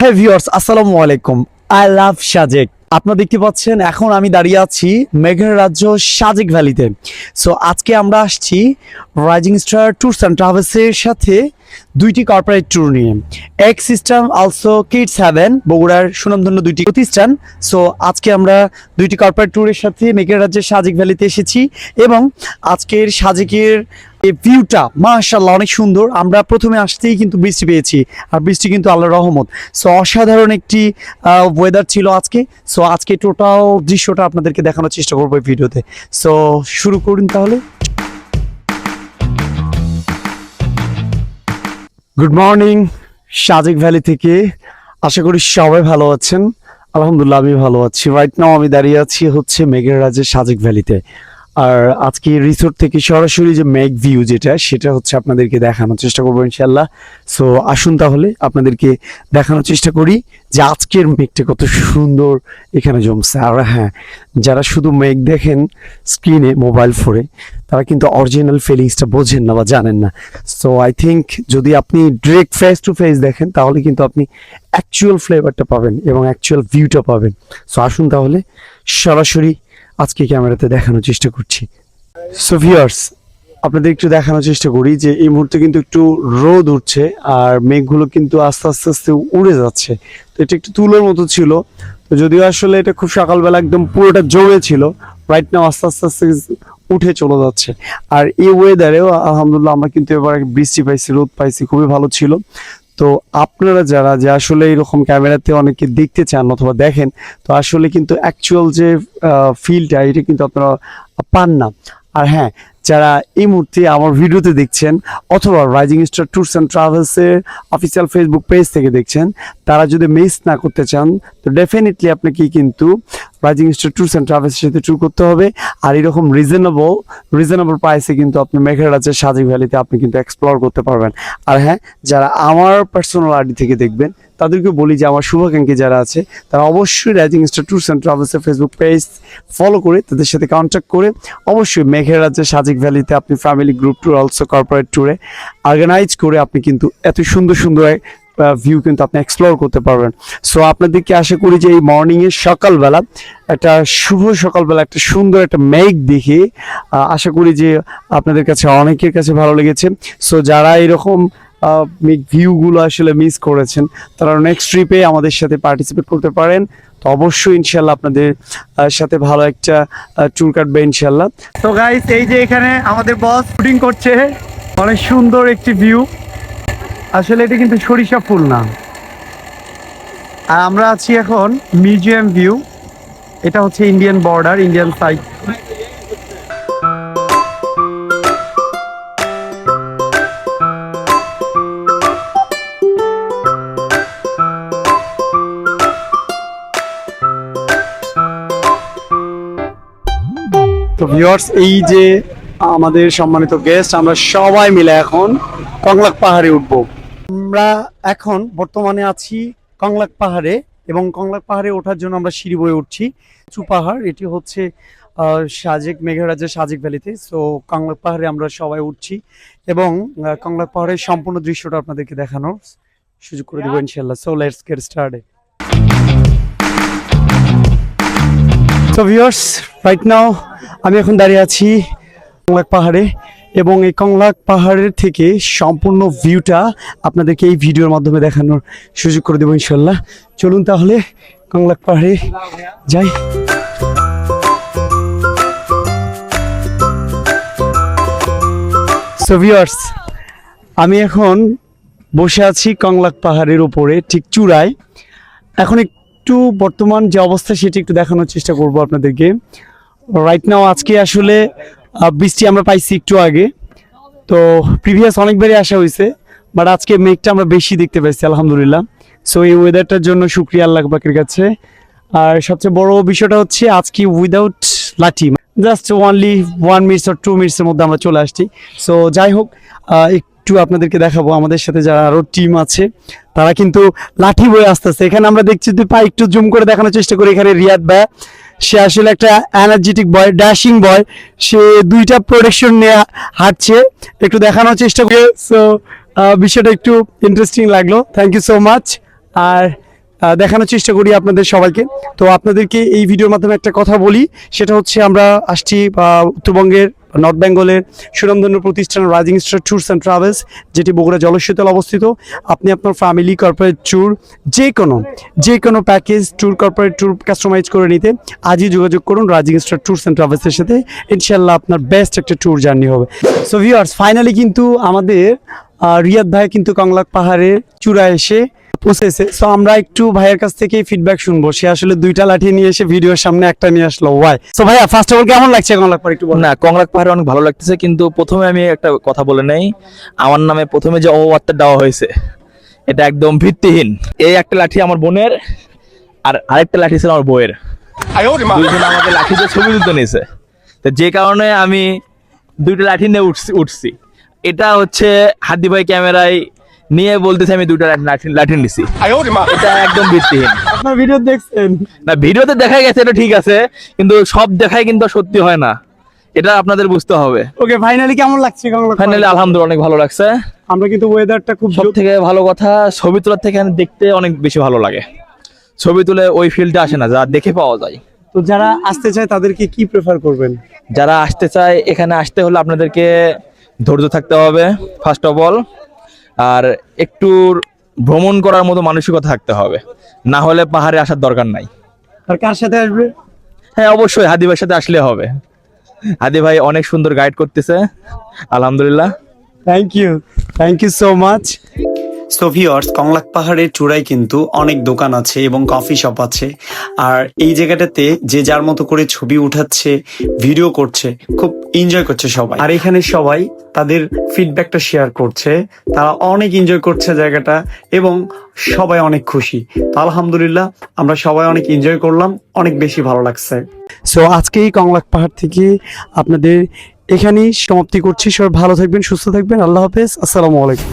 হ্যাঁ ভিউয়ার্স, আসসালামু আলাইকুম। I love Sajek. আপনারা দেখতে পাচ্ছেন এখন আমি দাঁড়িয়ে আছি মেঘের রাজ্য সাজেক ভ্যালিতে। সো আজকে আমরা আসছি রাইজিং স্টার ট্যুরস অ্যান্ড ট্রাভেলসের সাথে দুইটি কর্পোরেট ট্যুর নিয়ে। X System also Kids Haven, বগুড়ার সুনামধন্য দুইটি প্রতিষ্ঠান। সো আজকে আমরা দুইটি কর্পোরেট ট্যুরের সাথে মেঘের রাজ্যের সাজেক ভ্যালিতে এসেছি এবং আজকের সাজেকের এই ভিউটা মাশাআল্লাহ অনেক সুন্দর। আমরা প্রথমে আসতেই কিন্তু বৃষ্টি পেয়েছি, আর বৃষ্টি কিন্তু আল্লাহর রহমত। সো অসাধারণ একটি ওয়েদার ছিল আজকে। সো আজকে টোটাল দৃশ্যটা আপনাদেরকে দেখানোর চেষ্টা করবো এই ভিডিওতে। সো শুরু করুন তাহলে। গুড মর্নিং সাজেক ভ্যালি থেকে, আশা করি সবাই ভালো আছেন। আলহামদুলিল্লাহ আমি ভালো আছি। রাইট নাও আমি দাঁড়িয়ে আছি হচ্ছে মেঘের রাজ্যের সাজেক ভ্যালিতে। আর আজকে রিসোর্ট থেকে সরাসরি যে মেঘ ভিউ সেটা হচ্ছে আপনাদেরকে দেখানোর চেষ্টা করবো ইনশাল্লাহ। সো আসুন তাহলে আপনাদেরকে দেখানোর চেষ্টা করি যে আজকের মেঘটা কত সুন্দর এখানে জমছে। আর হ্যাঁ, যারা শুধু মেঘ দেখেন স্ক্রিনে মোবাইল ফোনে, তারা কিন্তু অরিজিনাল ফিলিংসটা বোঝেন না বা জানেন না। সো আই থিঙ্ক যদি আপনি ডিরেক্ট ফেস টু ফেস দেখেন তাহলে কিন্তু আপনি অ্যাকচুয়াল ফ্লেভারটা পাবেন এবং অ্যাকচুয়াল ভিউটা পাবেন। সো আসুন তাহলে সরাসরি আজকে ক্যামেরাতে দেখানোর চেষ্টা করছি। সো ভিউয়ার্স, আপনাদের একটু দেখানোর চেষ্টা করি যে এই মুহূর্তে কিন্তু একটু রোদ উঠছে আর মেঘগুলো কিন্তু আস্তে আস্তে আস্তে উড়ে যাচ্ছে। তো এটা একটু তুলোর মতো ছিল, তো যদিও আসলে এটা খুব সকালবেলা একদম পুরোটা জমে ছিল, রাইট নাও আস্তে আস্তে আস্তে উঠে চলে যাচ্ছে। আর এই ওয়েদারেও আলহামদুলিল্লাহ আমরা কিন্তু এবার বৃষ্টি পাইছি, রোদ পাইছি, খুবই ভালো ছিল। তো আপনারা যারা যে আসলে এরকম ক্যামেরাতে অনেকে দেখতে চান অথবা দেখেন, তো আসলে কিন্তু অ্যাকচুয়াল যে ফিলটা এটা কিন্তু আপনারা পান না। আর হ্যাঁ, যারা এই মুহূর্তে আমার ভিডিওতে দেখছেন অথবা রাইজিং স্টার ট্যুরস অ্যান্ড ট্রাভেলসের অফিসিয়াল ফেসবুক পেজ থেকে দেখছেন, তারা যদি মিস না করতে চান তো ডেফিনেটলি আপনাকে কিন্তু রাইজিং স্টার ট্যুরস অ্যান্ড ট্রাভেলসের সাথে ট্যুর করতে হবে। আর এরকম রিজনেবল প্রাইসে কিন্তু আপনি মেঘের রাজ্যের সাজেক ভ্যালিতে আপনি কিন্তু এক্সপ্লোর করতে পারবেন। আর হ্যাঁ, যারা আমার পার্সোনাল আইডি থেকে দেখবেন তাদেরকে বলি যে আমার শুভাকাঙ্ক্ষী যারা আছে তারা অবশ্যই রাইজিং স্টার ট্যুরস অ্যান্ড ট্রাভেলসের ফেসবুক পেজ ফলো করে তাদের সাথে কন্ট্যাক্ট করে অবশ্যই মেঘের রাজ্যের সাজেক ভ্যালিতে আপনি family group tour also corporate ট্যুরে অর্গানাইজ করে আপনি কিন্তু এত সুন্দর সুন্দর ভিউ কিন্তু আপনি এক্সপ্লোর করতে পারবেন। সো আপনাদেরকে আশা করি যে এই মর্নিংয়ের সকালবেলা একটা শুভ সকালবেলা একটা সুন্দর একটা মেঘ দেখে আশা করি যে আপনাদের কাছে অনেকের কাছে ভালো লেগেছে। সো যারা এরকম ভিউগুলো আসলে মিস করেছেন তারা নেক্সট ট্রিপে আমাদের সাথে পার্টিসিপেট করতে পারেন। তো অবশ্যই ইনশাল্লাহ আপনাদের সাথে ভালো একটা ট্যুর কাটবে ইনশাল্লাহ। তো গাইস, এই যে এখানে আমাদের বস শুটিং করছে, অনেক সুন্দর একটি ভিউ। আসলে এটা কিন্তু সরিষা ফুল না, আর আমরা আছি এখন মিউজিয়াম ভিউ। এটা হচ্ছে ইন্ডিয়ান বর্ডার, ইন্ডিয়ান সাইড। তো ভিউয়ার্স, এই যে আমাদের সম্মানিত গেস্ট, আমরা সবাই মিলে এখন কংলাক পাহাড়ে উঠবো। আমরা এখন বর্তমানে আছি কংলাক পাহাড়ে এবং কংলাক পাহাড়ে ওঠার জন্য আমরা সিঁড়ি বয়ে উঠছি। উঁচু পাহাড়, এটি হচ্ছে সাজেক মেঘের রাজ্যের সাজেক ভ্যালিতে। সো কংলাক পাহাড়ে আমরা সবাই উঠছি এবং কংলাক পাহাড়ের সম্পূর্ণ দৃশ্যটা আপনাদেরকে দেখানোর সুযোগ করে দেবো ইনশাল্লাহ। So let's get started. So viewers, right now আমি এখন দাঁড়িয়ে আছি কংলাক পাহাড়ে এবং এই কংলাক পাহাড়ের থেকে সম্পূর্ণ ভিউটা আপনাদেরকে এই ভিডিওর মাধ্যমে দেখানোর সুযোগ করে দেবো ইনশাল্লাহ। চলুন তাহলে কংলাক পাহাড়ে যাই। সো ভিউয়ার্স, আমি এখন বসে আছি কংলাক পাহাড়ের উপরে ঠিক চূড়ায়। এখন একটু বর্তমান যে অবস্থা সেটা একটু দেখানোর চেষ্টা করব আপনাদেরকে। রাইট নাও আজকে আসলে বৃষ্টি আমরা পাইছি একটু আগে, তো প্রিভিয়াস অনেকবারই আসা হয়েছে, বাট আজকে মেঘটা আমরা বেশি দেখতে পাইছি আলহামদুলিল্লাহ। সো এই ওয়েদারটার জন্য শুক্রিয়া আল্লাহ পাকের কাছে। আর সবচেয়ে বড় বিষয়টা হচ্ছে আজকে উইদাউট লাঠি, জাস্ট অনলি 1 মিনিট or 2 মিনিটসের মধ্যে আমরা চলে আসছি। সো যাই হোক, একটু আপনাদেরকে দেখাবো আমাদের সাথে যারা আরো টিম আছে তারা কিন্তু লাঠি বয়ে আসতেছে। এখানে আমরা দেখছি তুই পাই একটু জুম করে দেখানোর চেষ্টা করি। এখানে রিয়াদ ভাই, সে আসলে একটা এনার্জেটিক বয়, ড্যাশিং বয়, সে 2টা প্রোটেকশন নিয়ে হাঁটছে, একটু দেখানোর চেষ্টা করি। সো বিষয়টা একটু ইন্টারেস্টিং লাগলো, থ্যাংক ইউ সো মাচ। আর দেখানোর চেষ্টা করি আপনাদের সবাইকে। তো আপনাদেরকে এই ভিডিওর মাধ্যমে একটা কথা বলি, সেটা হচ্ছে আমরা আসছি উত্তরবঙ্গের নর্থ বেঙ্গলের সুনামধন্য প্রতিষ্ঠান rising star tours and travels, যেটি বগুড়া জলশীতল অবস্থিত। আপনি আপনার ফ্যামিলি কর্পোরেট ট্যুর যে কোনো package tour corporate tour customize করে নিতে আজই যোগাযোগ করুন রাইজিং স্টার ট্যুরস অ্যান্ড ট্রাভেলসের সাথে। ইনশাল্লাহ আপনার বেস্ট একটা ট্যুর জার্নি হবে। সো ভিউয়ার্স, ফাইনালি কিন্তু আমাদের রিয়াদ ভাই কিন্তু কংলাক পাহাড়ের চূড়ায় এসে পৌঁছেছে। সো আমরা একটু ভাইয়ের কাছ থেকে ফিডব্যাক শুনবো। সে আসলে দুইটা লাঠি নিয়ে এসে ভিডিওর সামনে একটা নিয়ে আসলো, ওয়াই? সো ভাইয়া, ফার্স্ট অফ অল কেমন লাগছে কংলাক পাহাড় একটু বলুন। না, কংলাক পাহাড়ে অনেক ভালো লাগতেছে, কিন্তু প্রথমে আমি একটা কথা বলে নেই। আমার নামে প্রথমে যে অপবাদটা দেওয়া হয়েছে এটা একদম ভিত্তিহীন। এই একটা লাঠি আমার বোনের, আর আরেকটা লাঠি ছিল আমার বউয়ের। দুইজন আমাকে লাঠি দিয়ে ছবি তুলতে নিয়েছে, তো যে কারণে আমি দুইটা লাঠি নিয়ে উঠছি। এটা হচ্ছে হাদি ভাই ক্যামেরায় নিয়ে বলতেছে আমি দুইটা লাঠি নিছি। এটা একদম ভিত্তিহীন। আপনার ভিডিও দেখছেন? না, ভিডিওতে দেখা গেছে এটা ঠিক আছে, কিন্তু সব দেখাই কিন্তু সত্যি হয় না, এটা আপনাদের বুঝতে হবে। ওকে, ফাইনালি কেমন লাগছে কংলাক? ফাইনালি আলহামদুলিল্লাহ অনেক ভালো লাগছে। আমরা কিন্তু ওয়েদারটা খুব সব থেকে ভালো কথা, ছবি তোলার থেকে দেখতে অনেক বেশি ভালো লাগে। ছবি তুলে ওই ফিলটা আসে না যা দেখে পাওয়া যায়। তো যারা আসতে চায় তাদেরকে কি প্রেফার করবেন? যারা আসতে চায়, এখানে আসতে হলে আপনাদেরকে ধৈর্য থাকতে হবে ফার্স্ট অফ অল, আর একটু ভ্রমণ করার মতো মানসিকতা থাকতে হবে, না হলে পাহাড়ে আসার দরকার নাই। আর কার সাথে আসবে? হ্যাঁ, অবশ্যই হাদি ভাইয়ের সাথে আসলে হবে। হাদি ভাই অনেক সুন্দর গাইড করতেছে, আলহামদুলিল্লাহ। Thank you so much. So viewers, Konglak পাহাড়ের চূড়ায় কিন্তু অনেক দোকান আছে এবং কফি শপ আছে। আর এই জায়গাটাতে যে যার মতো করে ছবি উঠাচ্ছে, ভিডিও করছে, খুব এনজয় করছে সবাই। আর এখানে সবাই তাদের ফিডব্যাকটা শেয়ার করছে, তারা অনেক এনজয় করছে জায়গাটা এবং সবাই অনেক খুশি। তো আলহামদুলিল্লাহ, আমরা সবাই অনেক এনজয় করলাম, অনেক বেশি ভালো লাগছে। সো আজকে এই কংলাক পাহাড় থেকে আপনাদের এখানেই সমাপ্তি করছি। সবাই ভালো থাকবেন, সুস্থ থাকবেন। আল্লাহ হাফেজ, আসসালামু আলাইকুম।